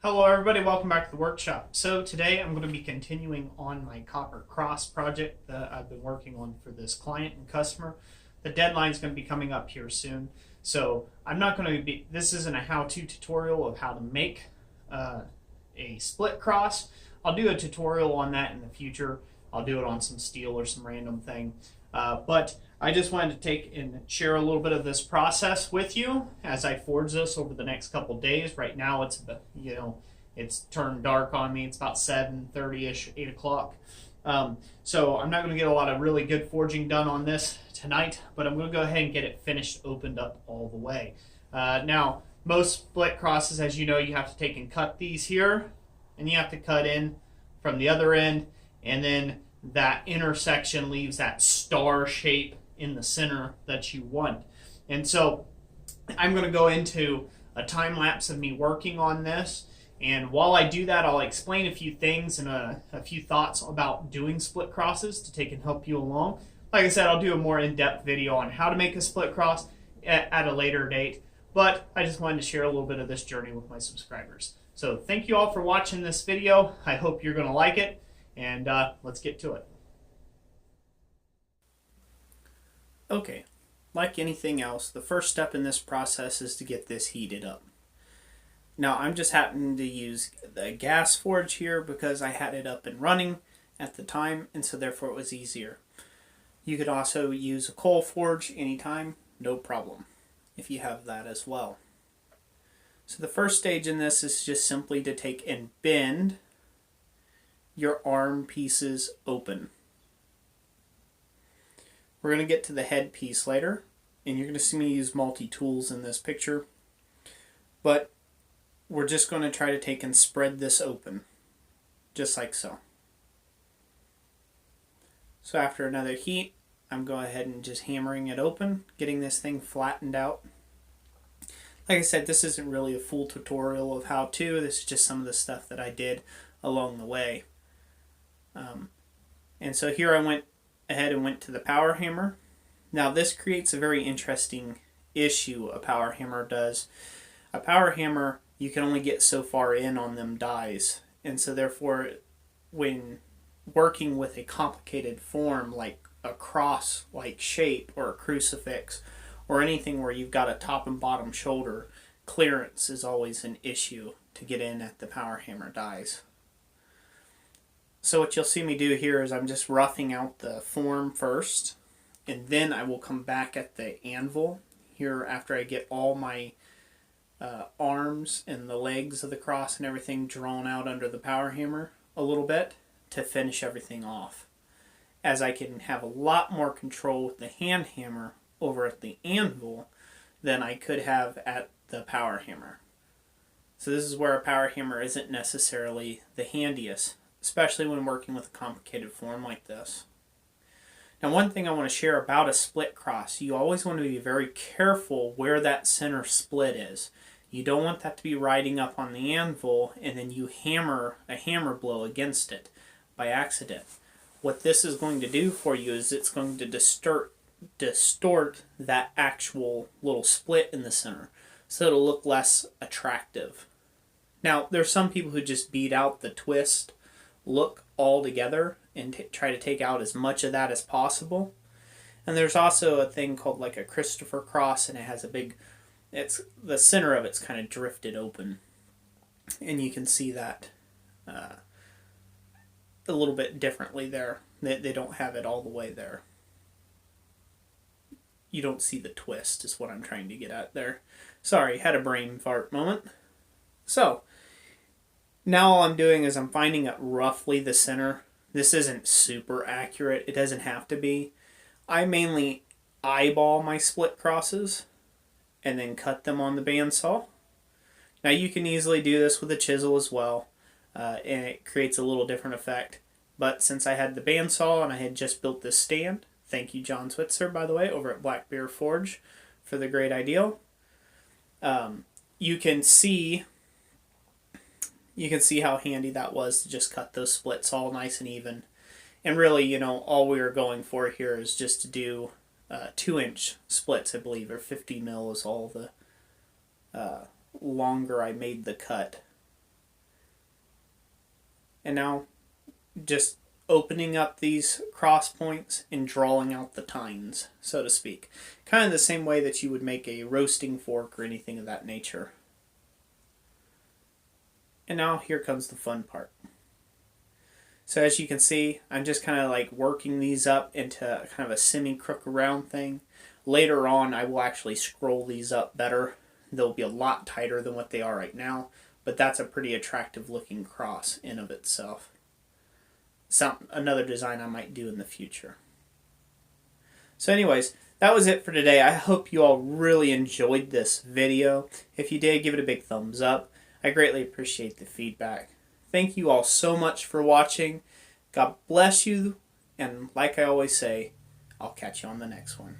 Hello everybody, welcome back to the workshop. So today I'm going to be continuing on my copper cross project that I've been working on for this client and customer. The deadline is going to be coming up here soon. So I'm not going to be, this isn't a how-to tutorial of how to make a split cross. I'll do a tutorial on that in the future. I'll do it on some steel or some random thing. But I just wanted to take and share a little bit of this process with you as I forge this over the next couple days. Right now it's it's turned dark on me. It's about 7:30ish, 8 o'clock. So I'm not going to get a lot of really good forging done on this tonight, but I'm going to go ahead and get it finished, opened up all the way. Now, most split crosses, as you know, you have to take and cut these here, and you have to cut in from the other end, and then that intersection leaves that star shape in the center that you want. And so I'm going to go into a time lapse of me working on this, and while I do that, I'll explain a few things and a few thoughts about doing split crosses to take and help you along. Like I said, I'll do a more in-depth video on how to make a split cross at a later date, but I just wanted to share a little bit of this journey with my subscribers. So thank you all for watching this video. I hope you're going to like it, and let's get to it. Okay, like anything else, the first step in this process is to get this heated up. Now I'm just happening to use the gas forge here because I had it up and running at the time, and so therefore it was easier. You could also use a coal forge anytime, no problem, if you have that as well. So the first stage in this is just simply to take and bend your arm pieces open. We're going to get to the head piece later, and you're going to see me use multi-tools in this picture, but we're just going to try to take and spread this open, just like so. So after another heat, I'm going ahead and just hammering it open, getting this thing flattened out. Like I said, this isn't really a full tutorial of how to, this is just some of the stuff that I did along the way. And so here I went ahead and went to the power hammer. Now this creates a very interesting issue a power hammer does. A power hammer, you can only get so far in on them dies, and so therefore when working with a complicated form like a cross like shape or a crucifix or anything where you've got a top and bottom shoulder, clearance is always an issue to get in at the power hammer dies. So what you'll see me do here is I'm just roughing out the form first, and then I will come back at the anvil here after I get all my arms and the legs of the cross and everything drawn out under the power hammer a little bit to finish everything off, as I can have a lot more control with the hand hammer over at the anvil than I could have at the power hammer. So this is where a power hammer isn't necessarily the handiest, especially when working with a complicated form like this. Now one thing I want to share about a split cross, you always want to be very careful where that center split is. You don't want that to be riding up on the anvil and then you hammer a hammer blow against it by accident. What this is going to do for you is it's going to distort that actual little split in the center, so it'll look less attractive. Now there's some people who just beat out the twist look altogether and try to take out as much of that as possible. And there's also a thing called like a Christopher cross, and it has a big, it's the center of it's kind of drifted open, and you can see that a little bit differently there. They don't have it all the way there. You don't see the twist is what I'm trying to get at there. Sorry, had a brain fart moment. So now all I'm doing is I'm finding out roughly the center. This isn't super accurate. It doesn't have to be. I mainly eyeball my split crosses and then cut them on the bandsaw. Now you can easily do this with a chisel as well, and it creates a little different effect. But since I had the bandsaw and I had just built this stand, thank you John Switzer, by the way, over at Black Bear Forge for the great idea. You can see how handy that was to just cut those splits all nice and even. And really, you know, all we were going for here is just to do 2-inch splits, I believe, or 50 mil is all the longer I made the cut. And now just opening up these cross points and drawing out the tines, so to speak. Kind of the same way that you would make a roasting fork or anything of that nature. And now here comes the fun part. So as you can see, I'm just kind of like working these up into kind of a semi-crook around thing. Later on, I will actually scroll these up better. They'll be a lot tighter than what they are right now, but that's a pretty attractive looking cross in of itself. Another design I might do in the future. So anyways, that was it for today. I hope you all really enjoyed this video. If you did, give it a big thumbs up. I greatly appreciate the feedback. Thank you all so much for watching. God bless you, and like I always say, I'll catch you on the next one.